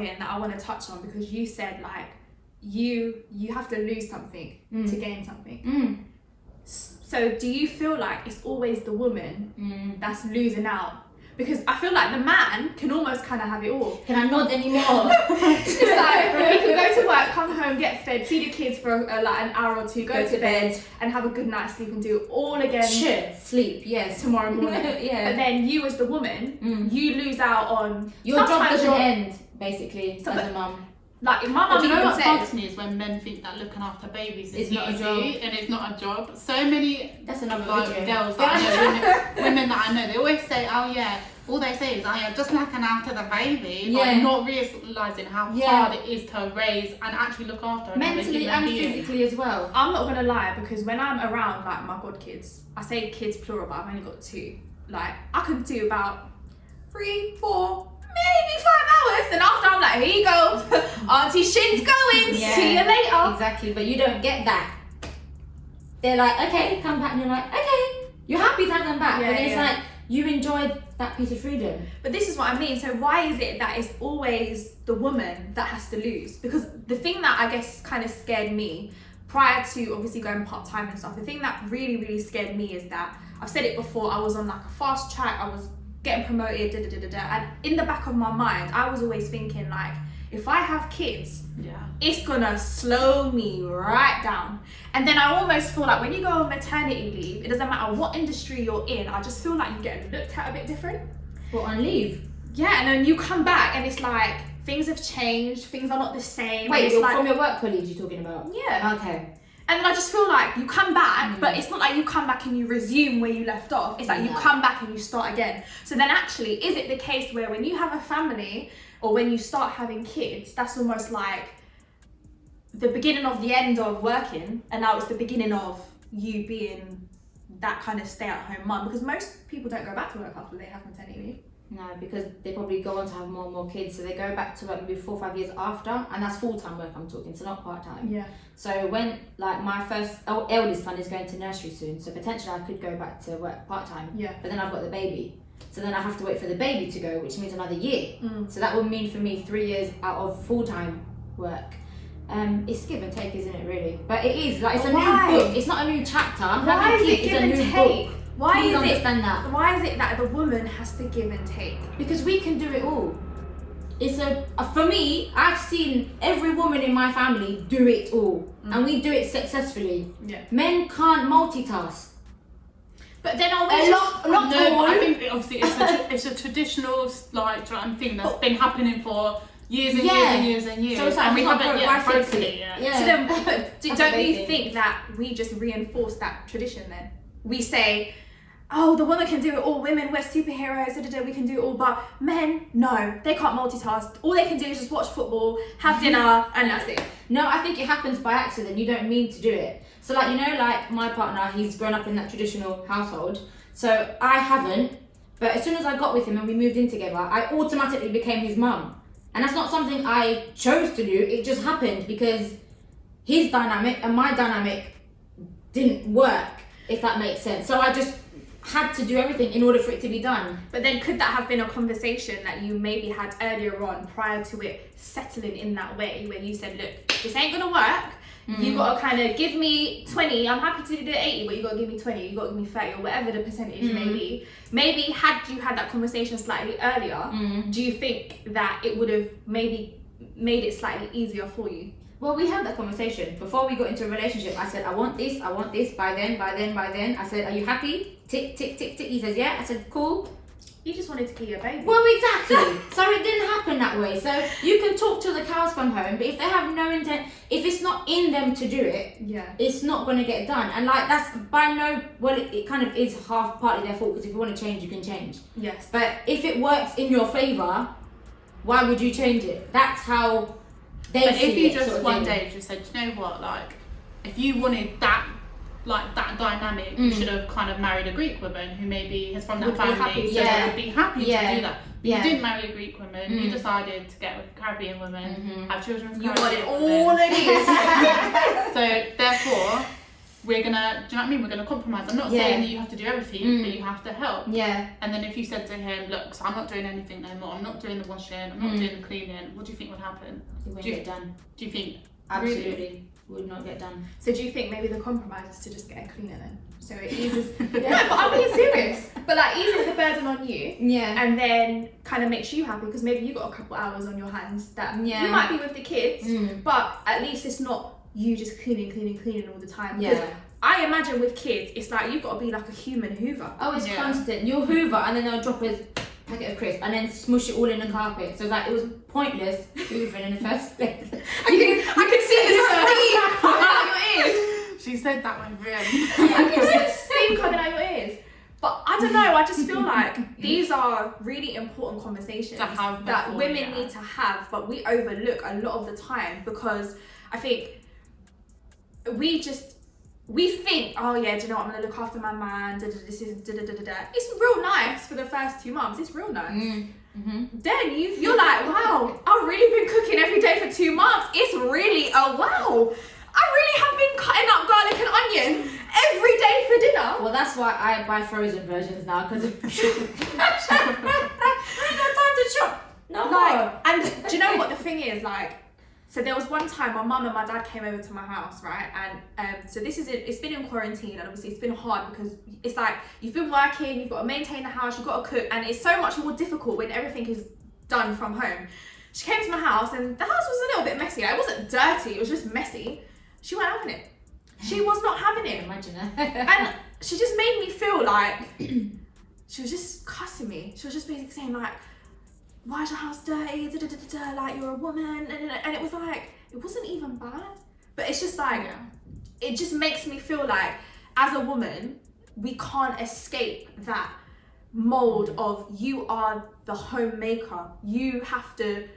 point that I want to touch on, because you said like you have to lose something to gain something. So do you feel like it's always the woman that's losing out? Because I feel like the man can almost kind of have it all. Can I nod anymore? It's like, he can go to work, come home, get fed, see the kids for like an hour or two, go to bed and have a good night's sleep and do it all again. Sleep, yes. Tomorrow morning. But then you as the woman, you lose out on... Your job doesn't end, basically, as a mum. Like, my mum you know even what said... bugs me is when men think that looking after babies is not a easy, job. and it's not a job. So many That's another video. girls that I know, women that I know, they always say, oh yeah, all they say is, oh yeah, just looking after the baby, like not realising how hard it is to raise and actually look after mentally and physically as well. I'm not gonna lie, because when I'm around like my god kids, I say kids plural, but I've only got 2. Like, I could do about 3, 4, maybe 5 hours, and after I'm like, here you go, Auntie Shin's going, see you later. Exactly, but you don't get that. They're like, okay, come back, and you're like, okay, you're happy to have them back, but then it's like, you enjoyed that piece of freedom. But this is what I mean. So why is it that it's always the woman that has to lose? Because the thing that I guess kind of scared me prior to obviously going part-time and stuff, the thing that really, really scared me is that, I've said it before, I was on like a fast track, I was getting promoted, and in the back of my mind, I was always thinking like, if I have kids, it's gonna slow me right down. And then I almost feel like when you go on maternity leave, it doesn't matter what industry you're in, I just feel like you get looked at a bit different. Well, on leave? Yeah, and then you come back and it's like, things have changed, things are not the same. Wait, it's like, from your work colleagues you're talking about? Yeah. Okay. And then I just feel like you come back, but it's not like you come back and you resume where you left off. It's like you come back and you start again. So then actually, is it the case where when you have a family or when you start having kids, that's almost like the beginning of the end of working, and now it's the beginning of you being that kind of stay-at-home mum? Because most people don't go back to work after they have maternity leave. No, because they probably go on to have more and more kids, so they go back to work maybe 4 or 5 years after, and that's full-time work I'm talking, so not part-time. Yeah. So when, like, my eldest son is going to nursery soon, so potentially I could go back to work part-time. Yeah. But then I've got the baby, so then I have to wait for the baby to go, which means another year. So that would mean for me 3 years out of full-time work. It's give and take, isn't it, really? But it is, like, it's a new book. It's not a new chapter. Why is it give and take? Why is it that the woman has to give and take? Because we can do it all. It's for me, I've seen every woman in my family do it all, and we do it successfully. Yeah. Men can't multitask. But then I think obviously it's a traditional like thing that's been happening for years and years and years and years. So it's like, and we haven't yet broken it yet. So then, don't you think that we just reinforce that tradition then? We say, oh, the woman can do it all, women, we're superheroes, we can do it all, but men, no, they can't multitask. All they can do is just watch football, have dinner, and that's it. No, I think it happens by accident. You don't mean to do it. So like, you know, like my partner, he's grown up in that traditional household. So I haven't, but as soon as I got with him and we moved in together, I automatically became his mum. And that's not something I chose to do, it just happened because his dynamic and my dynamic didn't work, if that makes sense. So I just had to do everything in order for it to be done. But then could that have been a conversation that you maybe had earlier on prior to it settling in that way, where you said, look, this ain't gonna work, you gotta kind of give me 20, I'm happy to do the 80, but you gotta give me 20, you gotta give me 30, or whatever the percentage may be. Maybe had you had that conversation slightly earlier, do you think that it would have maybe made it slightly easier for you? Well, we had that conversation. Before we got into a relationship, I said, I want this, by then. I said, are you happy? Tick, tick, tick, tick. He says, yeah. I said, cool. You just wanted to keep your baby. Well, exactly. So it didn't happen that way. So you can talk till the cows come home, but if they have no intent, if it's not in them to do it, it's not going to get done. And like, that's it kind of is partly their fault, because if you want to change, you can change. Yes. But if it works in your favour, why would you change it? That's how they But see if you it, just sort of one thing. day just said, you know what, like, if you wanted that, like that dynamic, you should have kind of married a Greek woman who maybe is from that family, happy, so they would be happy to do that. But Yeah. you didn't marry a Greek woman, you decided to get with a Caribbean woman, have children with You Caribbean wanted women. all of this. So therefore, we're gonna, do you know what I mean? We're gonna compromise. I'm not saying that you have to do everything, but you have to help. Yeah. And then if you said to him, look, so I'm not doing anything no more, I'm not doing the washing, I'm not doing the cleaning, what do you think would happen? It wouldn't get done. Do you think? Absolutely. Really? Would not get done. So do you think maybe the compromise is to just get a cleaner then? So it eases. No, but I'm being serious. But like eases the burden on you. Yeah. And then kind of makes you happy because maybe you got a couple hours on your hands that you might be with the kids, but at least it's not you just cleaning all the time. Yeah. I imagine with kids, it's like you've got to be like a human hoover. Oh, it's constant. You'll hoover and then they'll drop a packet of crisps and then smush it all in the carpet. So like it was pointless hoovering in the first place. I can see the steam coming out your ears. She said that one really. I can see the steam coming out your ears. But I don't know, I just feel like these are really important conversations To have that before, women need to have, but we overlook a lot of the time because I think we think, oh yeah, do you know what, I'm gonna look after my man, this is It's real nice for the first 2 months, it's real nice. Then you're like, wow, I've really been cooking every day for 2 months. It's really a wow. I really have been cutting up garlic and onion every day for dinner. Well, that's why I buy frozen versions now because I ain't got time to chop. No more. And do you know what the thing is, like, so there was one time my mum and my dad came over to my house, right? And so this is it. It's been in quarantine, and obviously it's been hard because it's like you've been working, you've got to maintain the house, you've got to cook, and it's so much more difficult when everything is done from home. She came to my house, and the house was a little bit messy. It wasn't dirty; it was just messy. She wasn't having it. She was not having it. Imagine it. And she just made me feel like she was just cussing me. She was just basically saying like, why is your house dirty? Like you're a woman, and it was like it wasn't even bad, but it's just like it just makes me feel like as a woman we can't escape that mold of you are the homemaker. You have to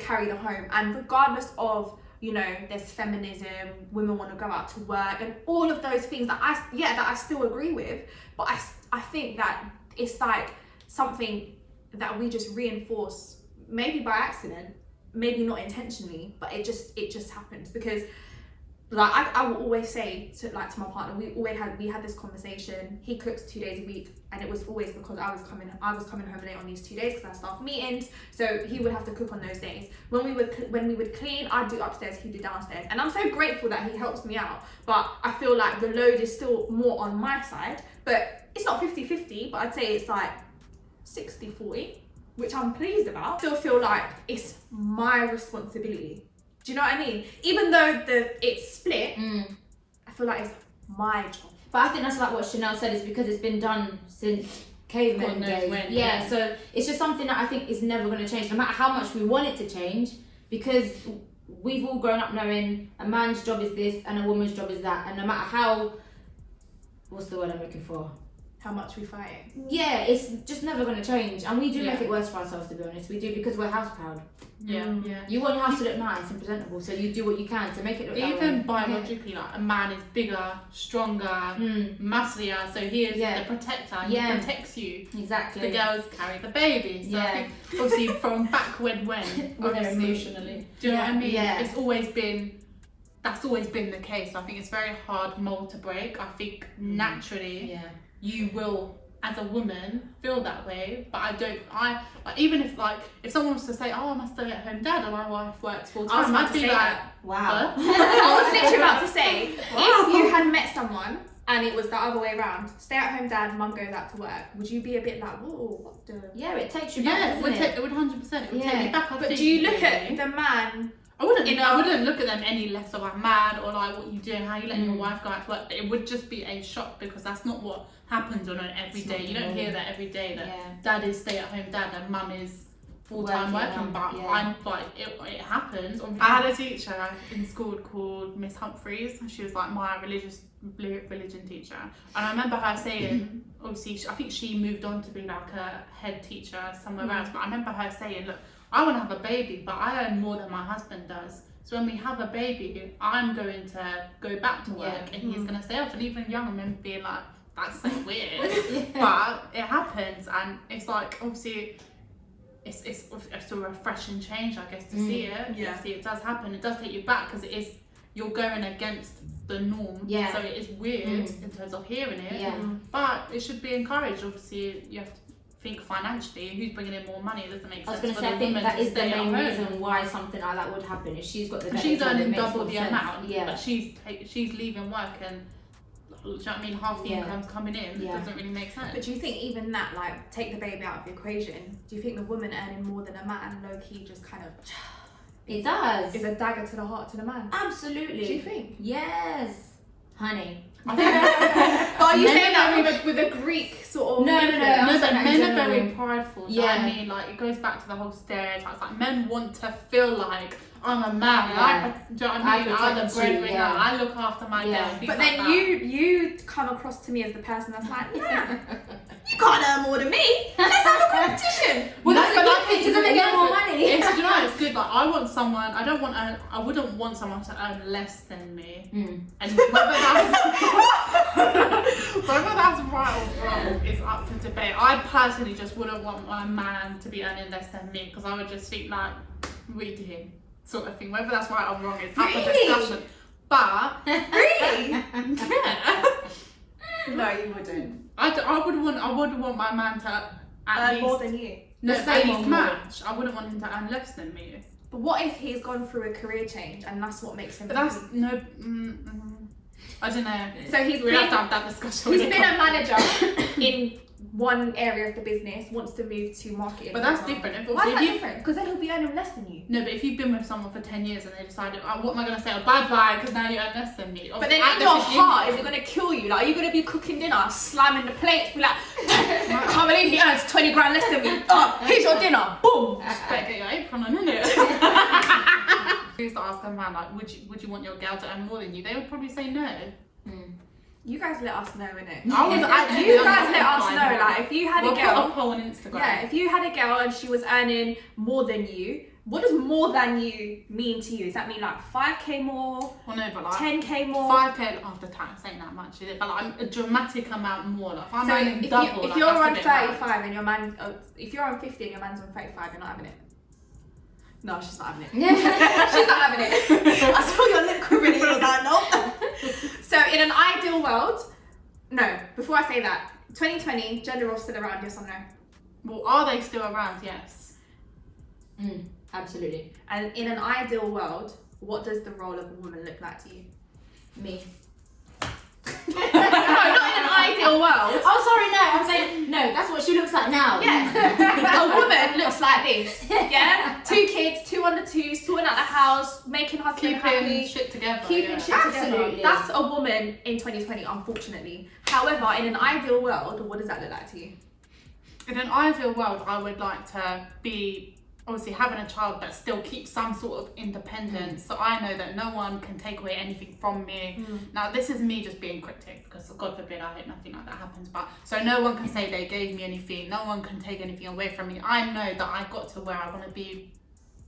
carry the home, and regardless of there's feminism, women want to go out to work, and all of those things that I still agree with, but I think that it's like something that we just reinforce, maybe by accident, maybe not intentionally, but it just happens because like I will always say to my partner, we had this conversation. He cooks 2 days a week, and it was always because I was coming home late on these 2 days because I staff meetings, so he would have to cook on those days. When we would clean, I'd do upstairs, he'd do downstairs, and I'm so grateful that he helps me out, but I feel like the load is still more on my side, but it's not 50-50, but I'd say it's like 60-40, which I'm pleased about. I still feel like it's my responsibility. Do you know what I mean? Even though it's split, I feel like it's my job. But I think that's like what Charnele said, is because it's been done since caveman days. Yeah, so it's just something that I think is never going to change, no matter how much we want it to change, because we've all grown up knowing a man's job is this and a woman's job is that, and no matter how, what's the word I'm looking for? How much we fight it. Yeah, it's just never going to change, and we do make it worse for ourselves, to be honest. We do, because we're house proud. Yeah. You want your house to look nice and presentable, so you do what you can to make it look that way. Even biologically, like a man is bigger, stronger, musclier, so he is the protector. He protects you. Exactly. The girls carry the baby. So I think, obviously, from back when, emotionally. Do you know what I mean? Yeah. That's always been the case. I think it's very hard mold to break. I think naturally you will, as a woman, feel that way, but even if someone was to say, oh, I'm a stay-at-home dad and my wife works full time, I'd be like, wow. I was literally about to say, if you had met someone and it was the other way around, stay-at-home dad, mum goes out to work, would you be a bit like, whoa, what the? Yeah, it takes you back, it would 100%. It would take you back. But do you look at the man? I wouldn't look at them any less of a man, or like what you do and how you let your wife go out to work. But it would just be a shock, because that's not what happens on an everyday. You don't hear that every day, that dad is stay-at-home dad and mum is full-time working. But I'm like, it happens. I had a teacher in school called Miss Humphreys. She was like my religion teacher, and I remember her saying, obviously, I think she moved on to be like a head teacher somewhere else. But I remember her saying, look, I want to have a baby, but I earn more than my husband does. So when we have a baby, I'm going to go back to work and he's going to stay off. And even younger men being like, that's so weird. But it happens, and it's like, obviously, it's a refreshing change, I guess, to see it. Yeah. See, it does happen. It does take you back, because you're going against the norm. Yeah. So it is weird in terms of hearing it. Yeah. But it should be encouraged. Obviously, you have to think financially. Who's bringing in more money? It doesn't make sense. I was going to for say, the I think woman that to is the stay at main home. reason why something like that would happen. If she's got the better She's job, it earning makes double more the sense. amount, Yeah. but she's leaving work and, do you know what I mean, half the income's coming in. Yeah. It doesn't really make sense. But do you think even that, like, take the baby out of the equation, do you think the woman earning more than a man, low-key, just kind of It does. is a dagger to the heart to the man? Absolutely. Do you think? Yes. Honey. But are you Men saying that are with a Greek sort of... No. No, but in men are general. very prideful. Do you know what I Yeah. mean? Like, it goes back to the whole stereotypes. Like, men want to feel like, I'm a man. Yeah. Do you know what I mean? I'm the protect you, breadwinner. yeah. I look after my Yeah. girl. things But like then that. you come across to me as the person that's like, nah, you can't earn more than me. Let's have a competition. Well, that's but a good thing, it's she's going to get more money. It's, you know, it's good. Like, I want someone. I wouldn't want someone to earn less than me. And whether that's right or wrong is up for debate. I personally just wouldn't want my man to be earning less than me because I would just think like, we do him sort of thing. Whether that's right or wrong is up for Really? discussion. But Really? yeah, No, you wouldn't. I would want my man to at Earn least more than you. no, The at same least or more. match. I wouldn't want him to earn less than me. But what if he's gone through a career change and that's what makes him But that's happy? no. I don't know. So he's We been, have to have that discussion. he's when it been a comes- manager in one area of the business, wants to move to marketing. But for that's example. different. Why is If that you- different? Because then he'll be earning less than you. No, but if you've been with someone for 10 years and they decided, what am I going to say? Oh, bye-bye, because now you earn less than me. But then At in the your beginning- heart, is it going to kill you? Like, are you going to be cooking dinner, slamming the plates, be like, I can't believe he earns 20 grand less than me. Oh, here's your dinner. Boom. Just better get your apron on, innit? I used to ask a man, like, would you want your girl to earn more than you? They would probably say no. You guys let us know, innit? I was actually You on guys the let us hotline, know, yeah. like, if you had We'll a put a girl, poll on Instagram. yeah, if you had a girl and she was earning more than you, what does more than you mean to you? Does that mean like 5k more, Well, no, but like 10k more? 5k after tax ain't that much, is it? But like a dramatic amount more. Like if I'm So earning if, double, if like, you're that's a on bit mad. 35 and your man, if you're on 50 and your man's on 35, you're not having it. No, she's not having it. Yeah. She's not having it. I saw your lip quivering. You was like, no. So in an ideal world, no. Before I say that, 2020, gender roles still around? Yes or no? Well, are they still around? Yes. Absolutely. And in an ideal world, what does the role of a woman look like to you? Me. No, not in an ideal world. Oh, sorry, no. I'm saying, no, that's what she looks like now. Yeah. A woman looks like this. Yeah? 2 kids, 2 under 2, sorting out the house, making husband Keeping happy. shit together. Keeping yeah. shit together. Absolutely. That's a woman in 2020, unfortunately. However, in an ideal world, what does that look like to you? In an ideal world, I would like to be obviously having a child but still keep some sort of independence, so I know that no one can take away anything from me. Now this is me just being cryptic because God forbid I hope nothing like that happens, but so no one can say they gave me anything, no one can take anything away from me. I know that I got to where I want to be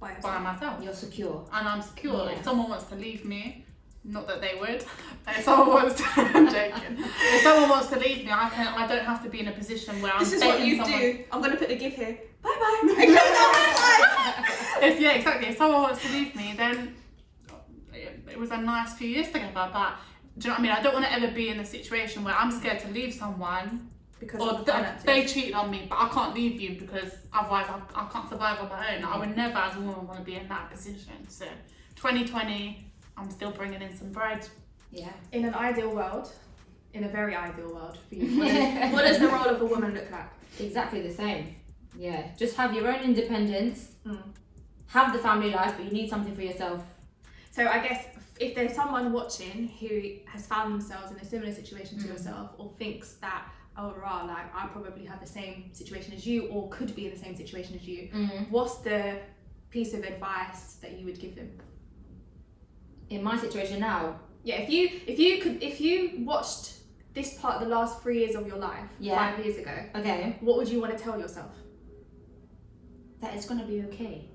by myself You're secure. and I'm secure. Yeah. If someone wants to leave me, not that they would, if someone wants to I'm joking. If someone wants to leave me, I don't have to be in a position where I'm This is what dating you someone. do. I'm going to put the gift here. Bye bye. Yeah, exactly. If someone wants to leave me, then it was a nice few years together. But do you know what I mean? I don't want to ever be in a situation where I'm scared to leave someone Because or of the finances. they cheated on me, but I can't leave you because otherwise I can't survive on my own. I would never, as a woman, want to be in that position. So, 2020, I'm still bringing in some bread. Yeah. In an ideal world, in a very ideal world for you, what does the role of a woman look like? Exactly the same. Yeah. Just have your own independence. Mm. Have the family life, but you need something for yourself. So I guess if there's someone watching who has found themselves in a similar situation to yourself, or thinks that, oh rah, like I probably have the same situation as you, or could be in the same situation as you, what's the piece of advice that you would give them? In my situation now, Yeah, if you watched this part the last 3 years of your life, Yeah. 5 years ago, okay, what would you want to tell yourself? that it's gonna be okay.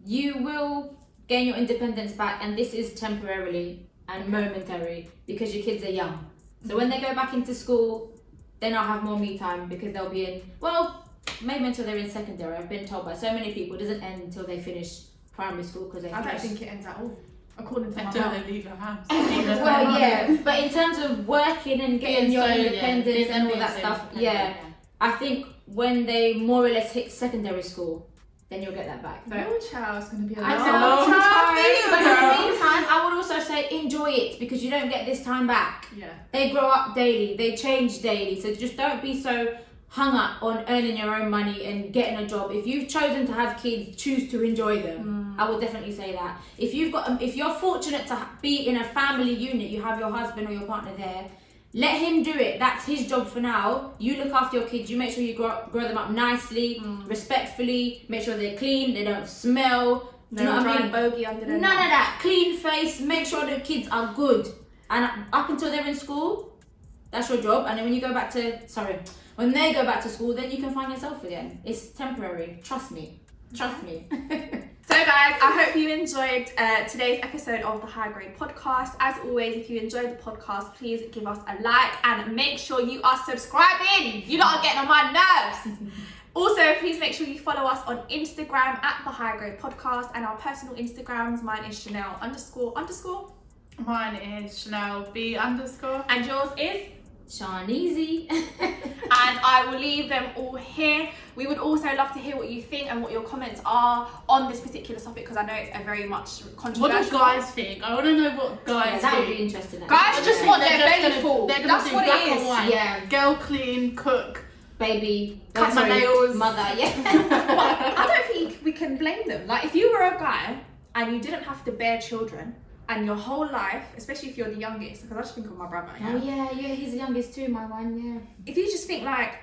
You will gain your independence back, and this is temporarily and momentary because your kids are young. So when they go back into school, then I'll have more me time because they'll be in, well, maybe until they're in secondary. I've been told by so many people it doesn't end until they finish primary school because they I don't finish. think it ends at all. according to my Until mum. they leave your house. Well, yeah, but in terms of working and getting Being your so, yeah, independence and all being that so stuff, independent, yeah, I think when they more or less hit secondary school, then you'll get that back. But Your child's gonna be a I long know, time. but in the meantime, I would also say enjoy it because you don't get this time back. Yeah. They grow up daily, they change daily, so just don't be so hung up on earning your own money and getting a job. If you've chosen to have kids, choose to enjoy them. I would definitely say that. If you're fortunate to be in a family unit, you have your husband or your partner there, let him do it. That's his job for now. You look after your kids. You make sure you grow them up nicely, respectfully. Make sure they're clean. They don't smell. Do you know what I mean? Bogey under the None of that. Clean face. Make sure the kids are good. And up until they're in school, that's your job. And then when they go back to school, then you can find yourself again. It's temporary. Trust me. Trust me. So guys, I hope you enjoyed today's episode of the High Grade Podcast. As always, if you enjoyed the podcast, please give us a like and make sure you are subscribing. You lot are getting on my nerves. Also, please make sure you follow us on Instagram at the High Grade Podcast and our personal Instagrams. Mine is Chanel __. Mine is Chanel B _ And yours is? Charnele. And I will leave them all here. We would also love to hear what you think and what your comments are on this particular topic because I know it's a very much controversial. What do guys think? I want to know what guys That would think. be interesting. Guys just want their They're belly full. They're gonna That's do what black it and is. white. Yeah. Girl clean, cook. Baby. Cut my nails. Mother, yeah. But I don't think we can blame them. Like if you were a guy and you didn't have to bear children and your whole life, especially if you're the youngest, because I just think of my brother. Oh yeah, he's the youngest too, my one, yeah. If you just think like,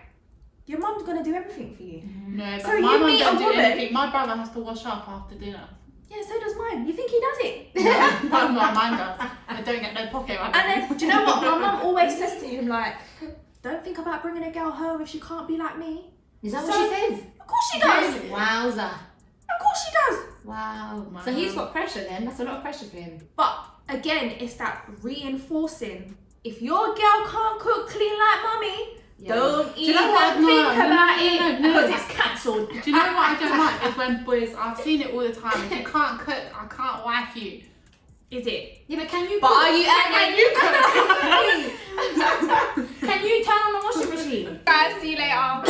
your mum's gonna do everything for you. No, but So my you mum meet a don't do woman- anything. My brother has to wash up after dinner. Yeah, so does mine. You think he does it? Mine does. I don't get no pocket money. And then, do you know what? My mum always says to him like, don't think about bringing a girl home if she can't be like me. Is that So- what she says? Of course she does. Wowza. Of course she does. Wow. My So he's mum. got pressure then. That's a lot of pressure for him. But again, it's that reinforcing. If your girl can't cook clean like mummy, Yeah. don't you even know what? think No, about it no. because it's cancelled. Do you know what I don't like? Is when boys, I've seen it all the time. If you can't cook, I can't wife you. Is it? Yeah, but can you But cook? are you? Can you cook? Can you turn on the washing machine? Guys, see you later.